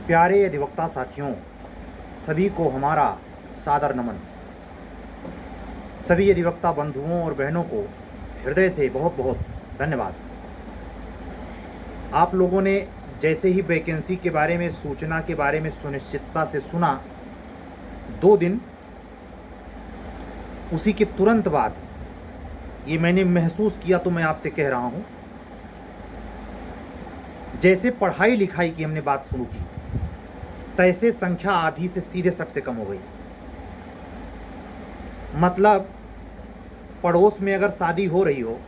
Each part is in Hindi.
प्यारे अधिवक्ता साथियों, सभी को हमारा सादर नमन। सभी अधिवक्ता बंधुओं और बहनों को हृदय से बहुत बहुत धन्यवाद। आप लोगों ने जैसे ही वैकेंसी के बारे में, सूचना के बारे में सुनिश्चितता से सुना, 2 दिन उसी के तुरंत बाद ये मैंने महसूस किया, तो मैं आपसे कह रहा हूँ, जैसे पढ़ाई लिखाई की हमने बात शुरू की, तैसे संख्या आधी से सीधे शत से कम हो गई। मतलब पड़ोस में अगर शादी हो रही हो,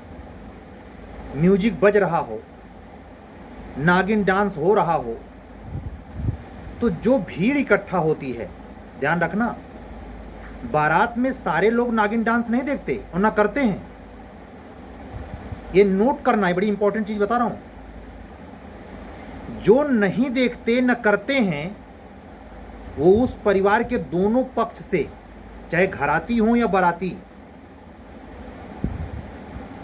म्यूजिक बज रहा हो, नागिन डांस हो रहा हो, तो जो भीड़ इकट्ठा होती है, ध्यान रखना, बारात में सारे लोग नागिन डांस नहीं देखते और ना करते हैं। ये नोट करना है, बड़ी इंपॉर्टेंट चीज बता रहा हूं। जो नहीं देखते न करते हैं, वो उस परिवार के दोनों पक्ष से, चाहे घराती हो या बाराती,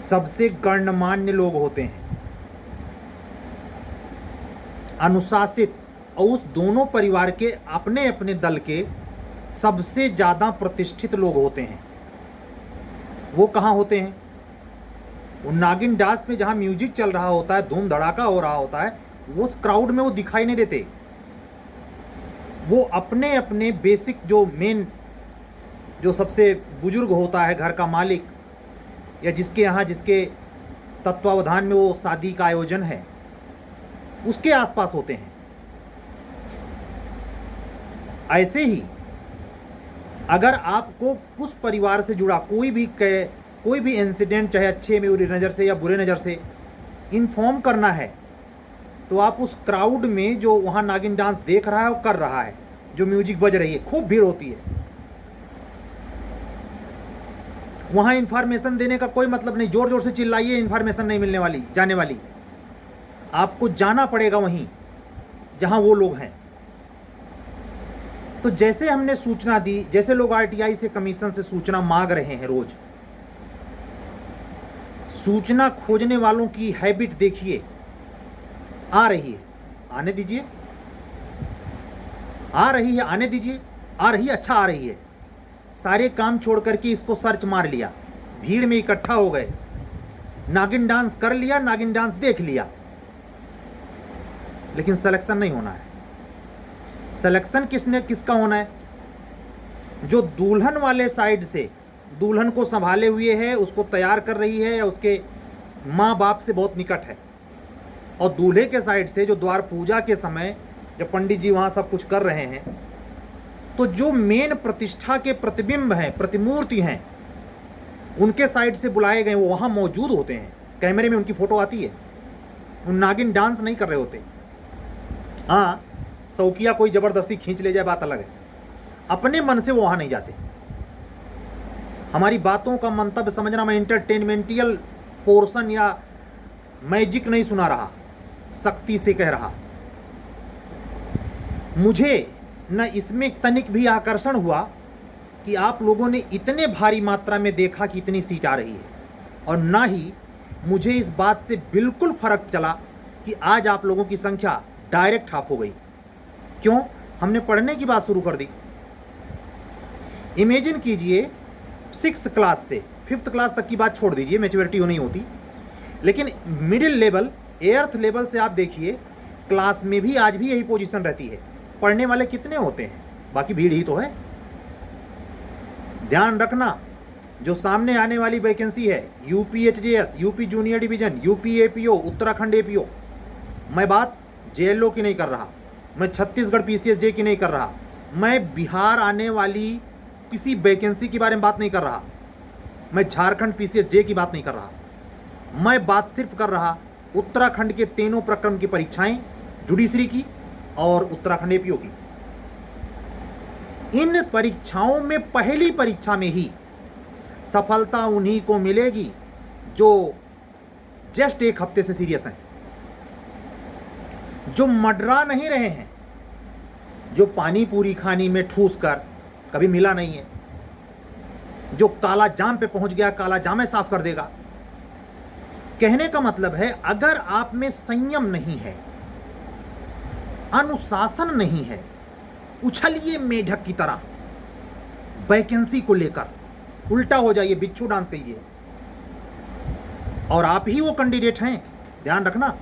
सबसे गणमान्य लोग होते हैं, अनुशासित, और उस दोनों परिवार के अपने अपने दल के सबसे ज्यादा प्रतिष्ठित लोग होते हैं। वो कहाँ होते हैं? वो नागिन डांस में जहां म्यूजिक चल रहा होता है, धूम धड़ाका हो रहा होता है, वो उस क्राउड में वो दिखाई नहीं देते। वो अपने अपने बेसिक, जो मेन, जो सबसे बुजुर्ग होता है, घर का मालिक, या जिसके यहाँ, जिसके तत्वावधान में वो शादी का आयोजन है, उसके आसपास होते हैं। ऐसे ही अगर आपको उस परिवार से जुड़ा कोई भी इंसिडेंट, चाहे अच्छे में नज़र से या बुरे नज़र से, इन्फॉर्म करना है, तो आप उस क्राउड में जो वहाँ नागिन डांस देख रहा है और कर रहा है, जो म्यूजिक बज रही है, खूब भीड़ होती है, वहाँ इन्फॉर्मेशन देने का कोई मतलब नहीं। जोर जोर से चिल्लाइए, इन्फॉर्मेशन नहीं मिलने वाली, जाने वाली। आपको जाना पड़ेगा वहीं जहाँ वो लोग हैं। तो जैसे हमने सूचना दी, जैसे लोग आरटीआई से, कमीशन से सूचना मांग रहे हैं, रोज सूचना खोजने वालों की हैबिट देखिए, आ रही है, आने दीजिए, आ रही है, आने दीजिए, आ रही है, अच्छा आ रही है। सारे काम छोड़ करके इसको सर्च मार लिया, भीड़ में इकट्ठा हो गए, नागिन डांस कर लिया, नागिन डांस देख लिया, लेकिन सिलेक्शन नहीं होना है। सिलेक्शन किसका होना है? जो दुल्हन वाले साइड से दुल्हन को संभाले हुए है, उसको तैयार कर रही है, या उसके माँ बाप से बहुत निकट है, और दूल्हे के साइड से जो द्वार पूजा के समय जब पंडित जी वहाँ सब कुछ कर रहे हैं, तो जो मेन प्रतिष्ठा के प्रतिबिंब हैं, प्रतिमूर्ति हैं, उनके साइड से बुलाए गए, वो वहाँ मौजूद होते हैं। कैमरे में उनकी फोटो आती है, वो नागिन डांस नहीं कर रहे होते। हाँ, शौकिया कोई जबरदस्ती खींच ले जाए, बात अलग है। अपने मन से वो वहाँ नहीं जाते। हमारी बातों का मंतव्य समझना, मैं इंटरटेनमेंटियल पोर्शन या मैजिक नहीं सुना रहा, सख्ती से कह रहा। मुझे न इसमें तनिक भी आकर्षण हुआ कि आप लोगों ने इतने भारी मात्रा में देखा कि इतनी सीट आ रही है, और ना ही मुझे इस बात से बिल्कुल फर्क चला कि आज आप लोगों की संख्या डायरेक्ट हाफ हो गई। क्यों? हमने पढ़ने की बात शुरू कर दी। इमेजिन कीजिए, 6th क्लास से 5th क्लास तक की बात छोड़ दीजिए, मैच्योरिटी नहीं होती, लेकिन मिडिल लेवल, 8th लेवल से आप देखिए, क्लास में भी आज भी यही पोजीशन रहती है। पढ़ने वाले कितने होते हैं? बाकी भीड़ ही तो है। ध्यान रखना, जो सामने आने वाली वैकेंसी है, UPHJS, UP junior division, UP APO, Uttarakhand APO, मैं बात जेएलओ की नहीं कर रहा, मैं छत्तीसगढ़ पीसीएसजे की नहीं कर रहा, मैं बिहार आने वाली किसी वैकेंसी के बारे में बात नहीं कर रहा, मैं झारखंड पीसीएसजे की बात नहीं कर रहा। मैं बात सिर्फ कर रहा उत्तराखंड के तीनों प्रक्रम की परीक्षाएं, जुडिशरी की और उत्तराखंड एपीओ की। इन परीक्षाओं में पहली परीक्षा में ही सफलता उन्हीं को मिलेगी जो जस्ट 1 हफ्ते से सीरियस हैं, जो मडरा नहीं रहे हैं, जो पानी पूरी खानी में ठूस कर कभी मिला नहीं है, जो काला जाम पे पहुंच गया, काला जाम साफ कर देगा। कहने का मतलब है, अगर आप में संयम नहीं है, अनुशासन नहीं है। उछलिए मेढक की तरह वैकेंसी को लेकर, उल्टा हो जाइए, बिच्छू डांस कहिए। और आप ही वो कैंडिडेट हैं, ध्यान रखना,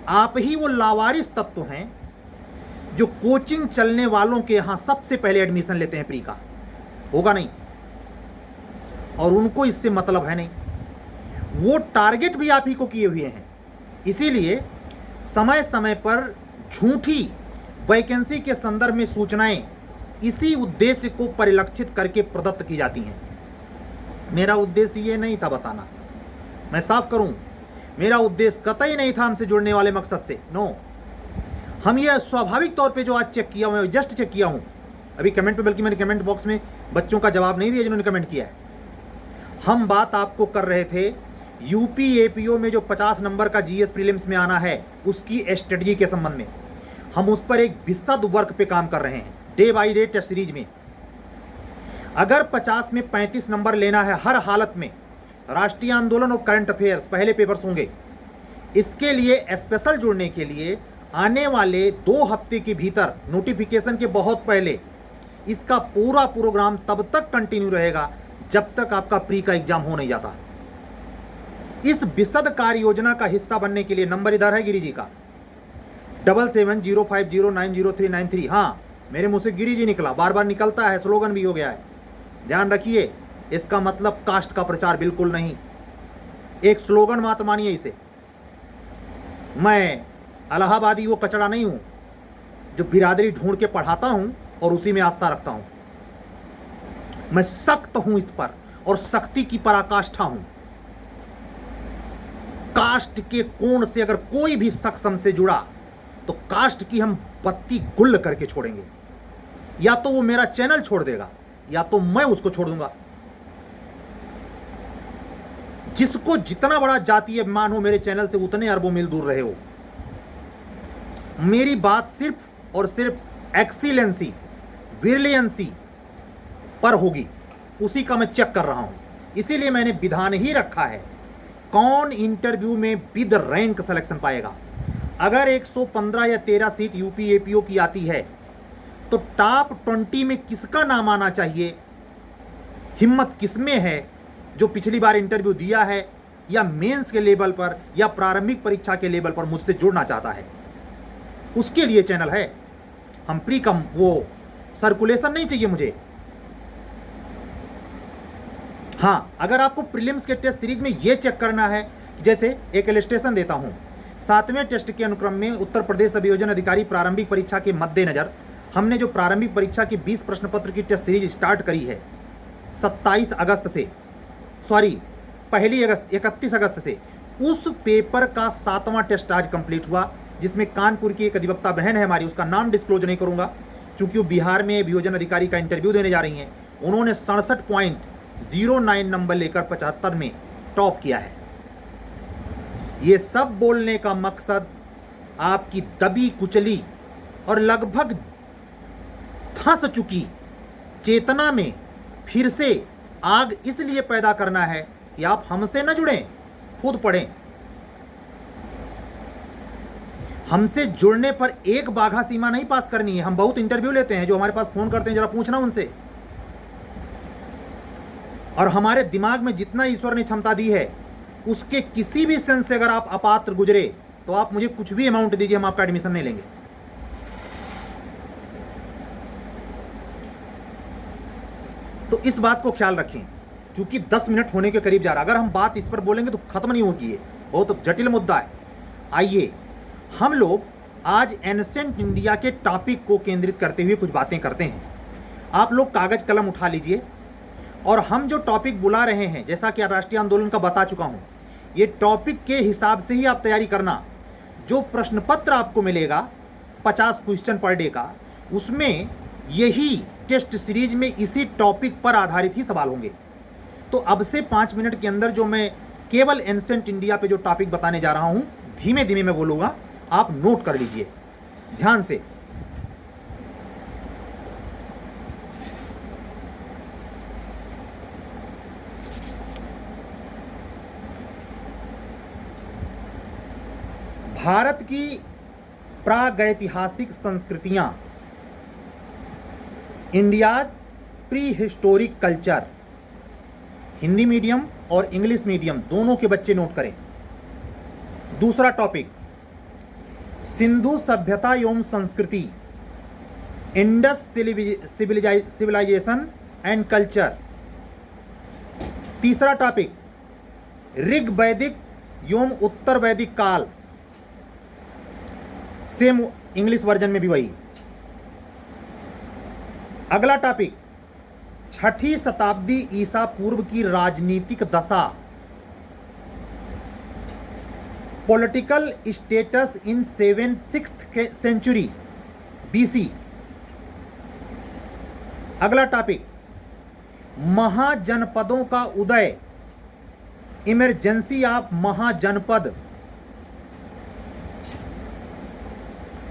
आप ही वो लावारिस तत्व हैं जो कोचिंग चलने वालों के यहां सबसे पहले एडमिशन लेते हैं। प्री का होगा नहीं, और उनको इससे मतलब है नहीं। वो टारगेट भी आप ही को किए हुए हैं। इसीलिए समय समय पर झूठी वैकेंसी के संदर्भ में सूचनाएं इसी उद्देश्य को परिलक्षित करके प्रदत्त की जाती हैं। मेरा उद्देश्य ये नहीं था बताना, मैं साफ करूं, मेरा उद्देश्य कतई नहीं था हमसे जुड़ने वाले मकसद से। नो, हम ये स्वाभाविक तौर पे जो आज चेक किया हूं, मैं जस्ट चेक किया हूं अभी कमेंट पे, बल्कि मैंने कमेंट बॉक्स में बच्चों का जवाब नहीं दिया जिन्होंने कमेंट किया है। हम बात आपको कर रहे थे यूपी एपीओ में जो 50 नंबर का जीएस प्रीलिम्स में आना है उसकी स्ट्रेटजी के संबंध में हम उस पर एक विशद वर्क पे काम कर रहे हैं, day by day test series में। अगर 50 में 35 नंबर लेना है हर हालत में, राष्ट्रीय आंदोलन और करंट अफेयर्स पहले पेपर्स होंगे। इसके लिए स्पेशल जुड़ने के लिए आने वाले 2 हफ्ते के भीतर, नोटिफिकेशन के बहुत पहले, इसका पूरा प्रोग्राम तब तक कंटिन्यू रहेगा जब तक आपका प्री का एग्जाम हो नहीं जाता। इस विशद कार्य योजना का हिस्सा बनने के लिए नंबर इधर है गिरी जी का 7705090393। हाँ, मेरे मुंह से गिरी जी निकला, बार बार निकलता है, स्लोगन भी हो गया है, ध्यान रखिए। इसका मतलब कास्ट का प्रचार बिल्कुल नहीं, एक स्लोगन मत मानिए इसे। मैं इलाहाबादी वो कचड़ा नहीं हूं जो बिरादरी ढूंढ के पढ़ाता हूं और उसी में आस्था रखता हूं। मैं सख्त हूं इस पर, और सख्ती की पराकाष्ठा हूं। कास्ट के कोण से अगर कोई भी शख्स हमसे जुड़ा तो कास्ट की हम बत्ती गुल करके छोड़ेंगे। या तो वो मेरा चैनल छोड़ देगा या तो मैं उसको छोड़ दूंगा। जिसको जितना बड़ा जातीय अभिमान हो, मेरे चैनल से उतने अरबों मील दूर रहे हो। मेरी बात सिर्फ और सिर्फ एक्सीलेंसी, विरलियंसी पर होगी, उसी का मैं चेक कर रहा हूं। इसीलिए मैंने विधान ही रखा है, कौन इंटरव्यू में विद रैंक सिलेक्शन पाएगा। अगर 115 या 13 सीट यूपी एपीओ की आती है तो टॉप 20 में किसका नाम आना चाहिए, हिम्मत किसमें है जो पिछली बार इंटरव्यू दिया है या मेंस के लेवल पर या प्रारंभिक परीक्षा के लेवल पर मुझसे जुड़ना चाहता है। उसके लिए चैनल है। हम प्री कम वो सर्कुलेशन नहीं चाहिए मुझे। हाँ, अगर आपको प्रीलिम्स के टेस्ट सीरीज में ये चेक करना है, जैसे एक इलस्ट्रेशन देता हूं, 7वें टेस्ट के अनुक्रम में उत्तर प्रदेश अभियोजन अधिकारी प्रारंभिक परीक्षा के मद्देनजर हमने जो प्रारंभिक परीक्षा की 20 प्रश्न पत्र की टेस्ट सीरीज स्टार्ट करी है 31 अगस्त से, उस पेपर का 7वां टेस्ट आज कंप्लीट हुआ, जिसमें कानपुर की एक अधिवक्ता बहन है हमारी, उसका नाम डिस्क्लोज नहीं करूंगा क्योंकि वो बिहार में अभियोजन अधिकारी का इंटरव्यू देने जा रही हैं। उन्होंने 67.09 नंबर लेकर 75 में टॉप किया है। ये सब बोलने का मकसद आपकी दबी कुचली और लगभग धंस चुकी चेतना में फिर से आग इसलिए पैदा करना है कि आप हमसे न जुड़ें, खुद पढ़ें। हमसे जुड़ने पर एक बाघा सीमा नहीं पास करनी है। हम बहुत इंटरव्यू लेते हैं, जो हमारे पास फोन करते हैं, जरा पूछना उनसे। और हमारे दिमाग में जितना ईश्वर ने क्षमता दी है उसके किसी भी सेंस से अगर आप अपात्र गुजरे तो आप मुझे कुछ भी अमाउंट दीजिए, हम आपका एडमिशन नहीं लेंगे। तो इस बात को ख्याल रखें, क्योंकि 10 मिनट होने के करीब जा रहा। अगर हम बात इस पर बोलेंगे तो खत्म नहीं होगी, ये बहुत जटिल मुद्दा है। आइए हम लोग आज एंसेंट इंडिया के टॉपिक को केंद्रित करते हुए कुछ बातें करते हैं। आप लोग कागज कलम उठा लीजिए, और हम जो टॉपिक बुला रहे हैं, जैसा कि राष्ट्रीय आंदोलन का बता चुका हूं, ये टॉपिक के हिसाब से ही आप तैयारी करना। जो प्रश्न पत्र आपको मिलेगा 50 क्वेश्चन पर डे का, उसमें यही टेस्ट सीरीज में इसी टॉपिक पर आधारित ही सवाल होंगे। तो अब से 5 मिनट के अंदर जो मैं केवल एंसेंट इंडिया पे जो टॉपिक बताने जा रहा हूं, धीमे धीमे मैं बोलूंगा, आप नोट कर लीजिए ध्यान से। भारत की प्रागैतिहासिक संस्कृतियां, India's pre historic culture. Hindi medium और इंग्लिश मीडियम दोनों के बच्चे नोट करें। दूसरा टॉपिक, सिंधु सभ्यता एवं संस्कृति, इंडस सिविलाइजेशन एंड कल्चर। तीसरा टॉपिक, ऋग वैदिक एवं उत्तर वैदिक काल, सेम इंग्लिश वर्जन में भी वही। अगला टॉपिक, छठी शताब्दी ईसा पूर्व की राजनीतिक दशा, political status in 6th century BC। अगला टॉपिक, महाजनपदों का उदय, इमरजेंसी ऑफ महाजनपद।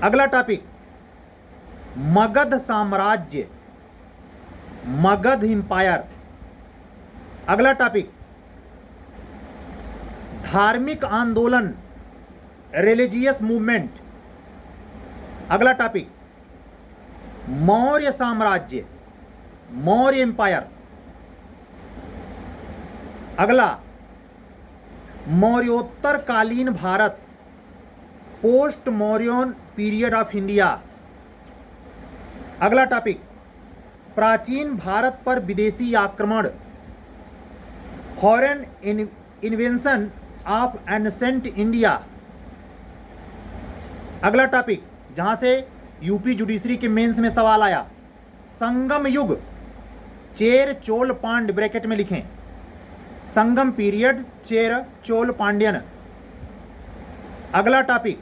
अगला टॉपिक, मगध साम्राज्य, मगध एम्पायर। अगला टॉपिक, धार्मिक आंदोलन, रिलीजियस मूवमेंट। अगला टॉपिक, मौर्य साम्राज्य, मौर्य एम्पायर। अगला, मौर्योत्तर कालीन Bharat, post Mauryan period of India. अगला टॉपिक, प्राचीन भारत पर विदेशी आक्रमण, foreign invention of ancient India. अगला टॉपिक, जहां से यूपी जुडिशरी के मेंस में सवाल आया, संगम युग, चेर चोल पांड्य ब्रैकेट में लिखें, संगम पीरियड, चेर चोल पांड्यन। अगला टॉपिक,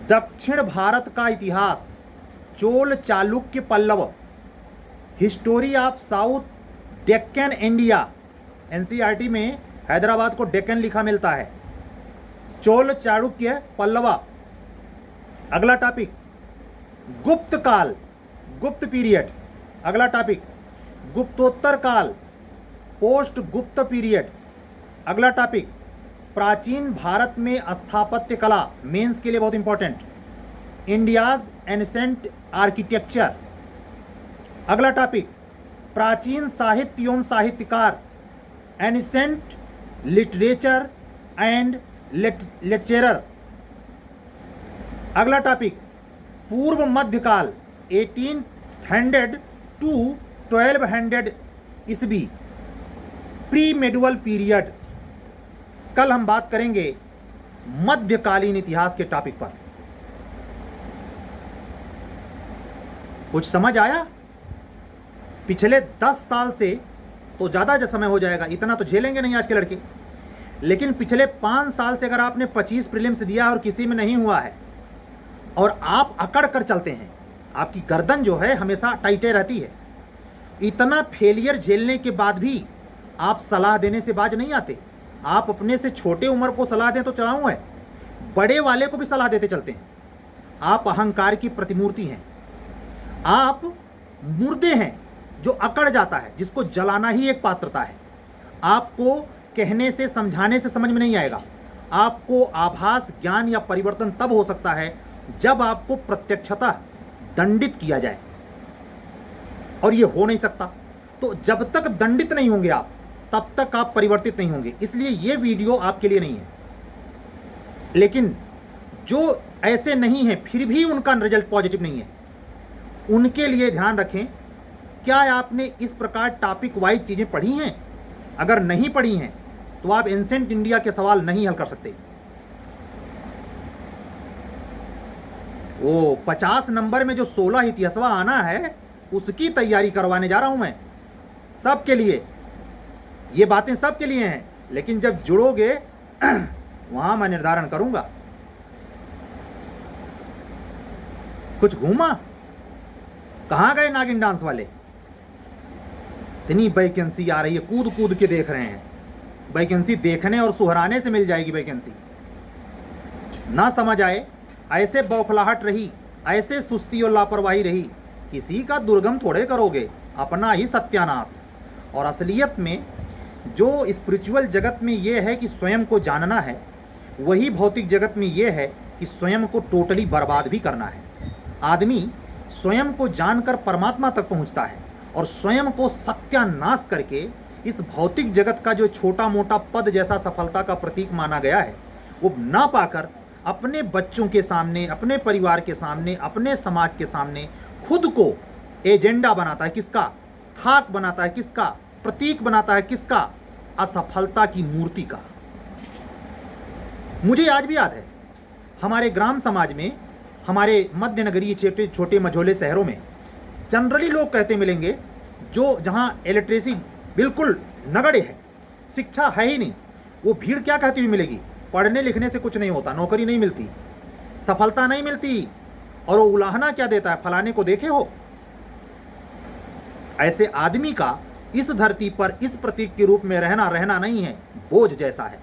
दक्षिण भारत का इतिहास, Chola Chalukya Pallava, history of south Deccan India. NCERT में हैदराबाद को डेक्कन लिखा मिलता है, चोल चालुक्य पल्लवा। अगला टॉपिक, गुप्त काल, गुप्त पीरियड। अगला टॉपिक, गुप्तोत्तर काल, पोस्ट गुप्त पीरियड। अगला टॉपिक, प्राचीन भारत में स्थापत्य कला, मेंस के लिए बहुत इंपॉर्टेंट, इंडियाज एंसेंट आर्किटेक्चर। अगला टॉपिक, प्राचीन साहित्य एवं साहित्यकार, एंसेंट लिटरेचर एंड लेक्चरर। अगला टॉपिक, पूर्व मध्यकाल, 1800 टू 1200 ईस्वी, प्री मेडुअल पीरियड। कल हम बात करेंगे मध्यकालीन इतिहास के टॉपिक पर। कुछ समझ आया? पिछले 10 साल से तो ज़्यादा समय हो जाएगा, इतना तो झेलेंगे नहीं आज के लड़के, लेकिन पिछले 5 साल से अगर आपने 25 प्रीलिम्स दिया और किसी में नहीं हुआ है और आप अकड़ कर चलते हैं, आपकी गर्दन जो है हमेशा टाइटे रहती है, इतना फेलियर झेलने के बाद भी आप सलाह देने से बाज नहीं आते। आप अपने से छोटे उम्र को सलाह दें तो चलाऊं है, बड़े वाले को भी सलाह देते चलते हैं। आप अहंकार की प्रतिमूर्ति हैं, आप मुर्दे हैं जो अकड़ जाता है, जिसको जलाना ही एक पात्रता है। आपको कहने से समझाने से समझ में नहीं आएगा। आपको आभास ज्ञान या परिवर्तन तब हो सकता है जब आपको प्रत्यक्षतः दंडित किया जाए, और ये हो नहीं सकता। तो जब तक दंडित नहीं होंगे आप, तब तक आप परिवर्तित नहीं होंगे। इसलिए ये वीडियो आपके लिए नहीं है। लेकिन जो ऐसे नहीं है फिर भी उनका रिजल्ट पॉजिटिव नहीं है, उनके लिए ध्यान रखें, क्या आपने इस प्रकार टॉपिक वाइज चीज़ें पढ़ी हैं? अगर नहीं पढ़ी हैं तो आप एंसेंट इंडिया के सवाल नहीं हल कर सकते। वो 50 नंबर में जो 16 इतिहासवा आना है, उसकी तैयारी करवाने जा रहा हूं मैं सबके लिए। ये बातें सबके लिए हैं, लेकिन जब जुड़ोगे वहां मैं निर्धारण करूंगा। कुछ घूमा, कहां गए नागिन डांस वाले? इतनी वैकेंसी आ रही है, कूद कूद के देख रहे हैं। वैकेंसी देखने और सुहराने से मिल जाएगी वैकेंसी। ना समझ आए, ऐसे बौखलाहट रही, ऐसे सुस्ती और लापरवाही रही, किसी का दुर्गम थोड़े करोगे, अपना ही सत्यानाश। और असलियत में जो स्पिरिचुअल जगत में ये है कि स्वयं को जानना है, वही भौतिक जगत में ये है कि स्वयं को टोटली बर्बाद भी करना है। आदमी स्वयं को जानकर परमात्मा तक पहुंचता है और स्वयं को सत्यानाश करके इस भौतिक जगत का जो छोटा मोटा पद जैसा सफलता का प्रतीक माना गया है वो ना पाकर अपने बच्चों के सामने, अपने परिवार के सामने, अपने समाज के सामने खुद को एजेंडा बनाता है। किसका? खाक बनाता है। किसका? प्रतीक बनाता है। किसका? असफलता की मूर्ति का। मुझे आज भी याद है, हमारे ग्राम समाज में, हमारे मध्य नगरीय छोटे छोटे मझोले शहरों में जनरली लोग कहते मिलेंगे जो जहां इलिटरेसी बिल्कुल नगण्य है, शिक्षा है ही नहीं, वो भीड़ क्या कहती हुई मिलेगी? पढ़ने लिखने से कुछ नहीं होता, नौकरी नहीं मिलती, सफलता नहीं मिलती। और वो उलाहना क्या देता है? फलाने को देखे हो। ऐसे आदमी का इस धरती पर इस प्रतीक के रूप में रहना नहीं है, बोझ जैसा है।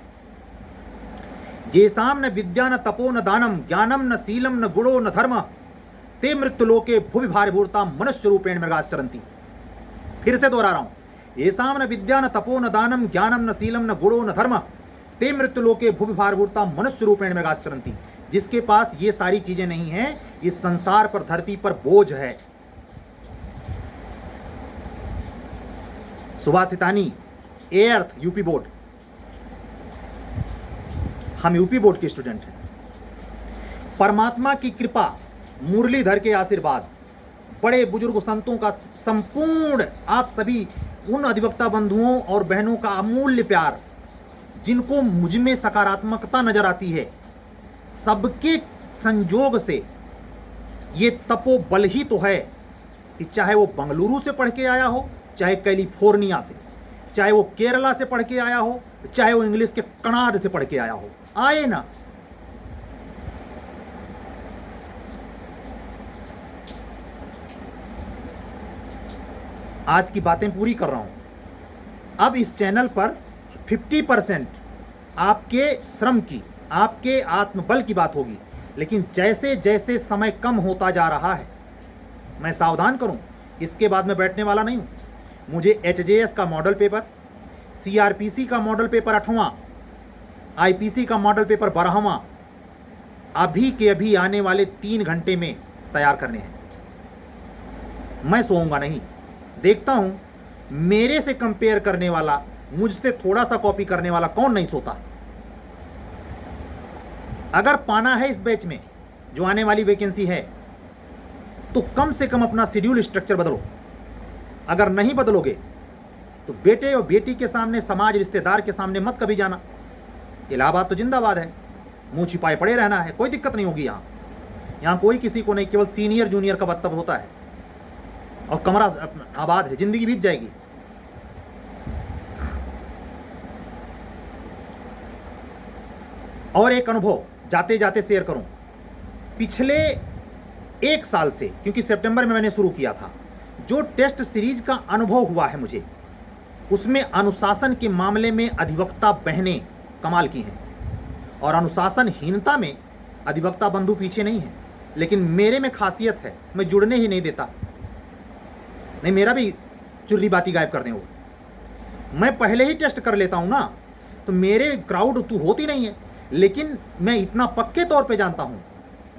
जेसाम न विद्या न तपो न दानम ज्ञानम न शीलम न गुणो न धर्म ते मृत्युलोके भुवि भारभूता मनुष्य रूपेण मृगाश्चरन्ति। फिर से दोहरा रहा हूं, येषाम न विद्या न तपो न दानम ज्ञानम न शीलम न गुणो न धर्म ते मृत्युलोके भुवि भारभूता मनुष्य रूपेण मृगाश्चरन्ति। जिसके पास ये सारी चीजें नहीं है, इस संसार पर, धरती पर बोझ है। सुभाषितानी, एर्थ, यूपी बोर्ड। हम यूपी बोर्ड के स्टूडेंट हैं। परमात्मा की कृपा, मुरलीधर के आशीर्वाद, बड़े बुजुर्ग संतों का संपूर्ण, आप सभी उन अधिवक्ता बंधुओं और बहनों का अमूल्य प्यार, जिनको मुझ में सकारात्मकता नजर आती है, सबके संजोग से ये तपोबल ही तो है कि चाहे वो बंगलुरु से पढ़ के आया हो, चाहे कैलिफोर्निया से, चाहे वो केरला से पढ़ के आया हो, चाहे वो इंग्लिश के कनाड से पढ़ के आया हो, आए ना। आज की बातें पूरी कर रहा हूं। अब इस चैनल पर 50% आपके श्रम की, आपके आत्मबल की बात होगी, लेकिन जैसे जैसे समय कम होता जा रहा है, मैं सावधान करूं, इसके बाद मैं बैठने वाला नहीं हूं। मुझे HJS का मॉडल पेपर, CRPC का मॉडल पेपर 8वां, IPC का मॉडल पेपर 12वां अभी के अभी आने वाले 3 घंटे में तैयार करने हैं। मैं सोऊंगा नहीं। देखता हूं मेरे से कंपेयर करने वाला, मुझसे थोड़ा सा कॉपी करने वाला कौन नहीं सोता। अगर पाना है इस बैच में, जो आने वाली वैकेंसी है, तो कम से कम अपना शेड्यूल स्ट्रक्चर बदलो। अगर नहीं बदलोगे तो बेटे और बेटी के सामने, समाज, रिश्तेदार के सामने मत कभी जाना। इलाहाबाद तो जिंदाबाद है, मुंह छिपाए पड़े रहना है, कोई दिक्कत नहीं होगी। यहाँ कोई किसी को नहीं, केवल सीनियर जूनियर का बत्तब होता है और कमरा आबाद है, जिंदगी बीत जाएगी। और एक अनुभव जाते जाते शेयर करूं। पिछले 1 साल से, क्योंकि सितंबर में मैंने शुरू किया था, जो टेस्ट सीरीज का अनुभव हुआ है मुझे, उसमें अनुशासन के मामले में अधिवक्ता बहनें कमाल की हैं और अनुशासनहीनता में अधिवक्ता बंधु पीछे नहीं है। लेकिन मेरे में खासियत है, मैं जुड़ने ही नहीं देता। नहीं, मेरा भी चुर्री बाती गायब कर दें वो। मैं पहले ही टेस्ट कर लेता हूं ना, तो मेरे क्राउड तो होती नहीं है। लेकिन मैं इतना पक्के तौर पे जानता हूं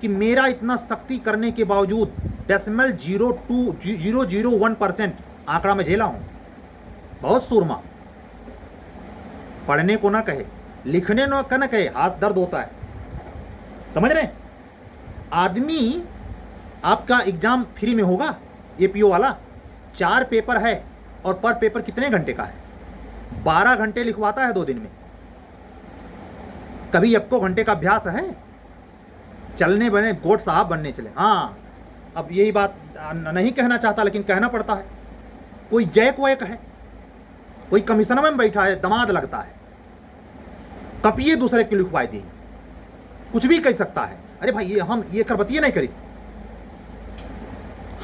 कि मेरा इतना सख्ती करने के बावजूद 0.001% आंकड़ा में झेला हूं। बहुत सूरमा। पढ़ने को ना कहे, लिखने ना कहे, हाथ दर्द होता है। समझ रहे हैं? आदमी, आपका एग्जाम फ्री में होगा, ये पीओ वाला 4 पेपर है और पर पेपर कितने घंटे का है? 12 घंटे लिखवाता है 2 दिन में। कभी 1 घंटे का अभ्यास है? चलने बने गोट साहब बनने चले। हाँ, अब यही बात नहीं कहना चाहता, लेकिन कहना पड़ता है। कोई जैक वैक है, कोई कमीशन में बैठा है, दमाद लगता है, कपिए दूसरे की लिखवाई दी, कुछ भी कह सकता है। अरे भाई, ये हम ये कर बतिए नहीं करी।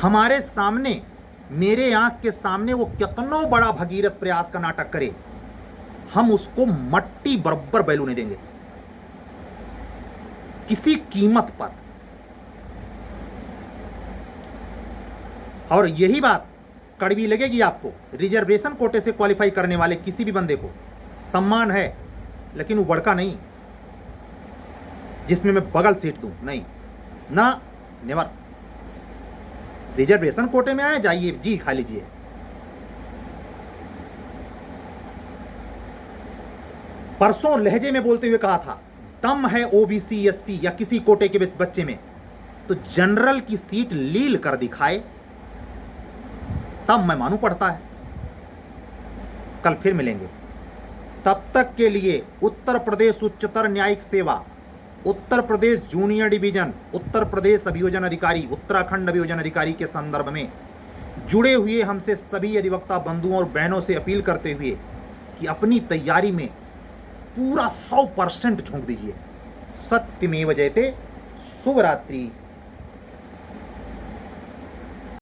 हमारे सामने, मेरे आंख के सामने वो कितना बड़ा भगीरथ प्रयास का नाटक करे, हम उसको मट्टी बराबर बैलू नहीं देंगे किसी कीमत पर। और यही बात कड़वी लगेगी आपको, रिजर्वेशन कोटे से क्वालिफाई करने वाले किसी भी बंदे को सम्मान है, लेकिन वो बड़का नहीं। जिसमें मैं बगल सीट दूं, नहीं ना, नेवर। रिजर्वेशन कोटे में आए, जाइए जी खा लीजिए। परसों लहजे में बोलते हुए कहा था, दम है ओबीसी एससी या किसी कोटे के बच्चे में तो जनरल की सीट लील कर दिखाए, तब मैं मानू पड़ता है। कल फिर मिलेंगे, तब तक के लिए उत्तर प्रदेश उच्चतर न्यायिक सेवा, उत्तर प्रदेश जूनियर डिवीजन, उत्तर प्रदेश अभियोजन अधिकारी, उत्तराखंड अभियोजन अधिकारी के संदर्भ में जुड़े हुए हमसे सभी अधिवक्ता बंधुओं और बहनों से अपील करते हुए कि अपनी तैयारी में पूरा 100% झोंक दीजिए। सत्यमेव जयते। शुभ रात्रि।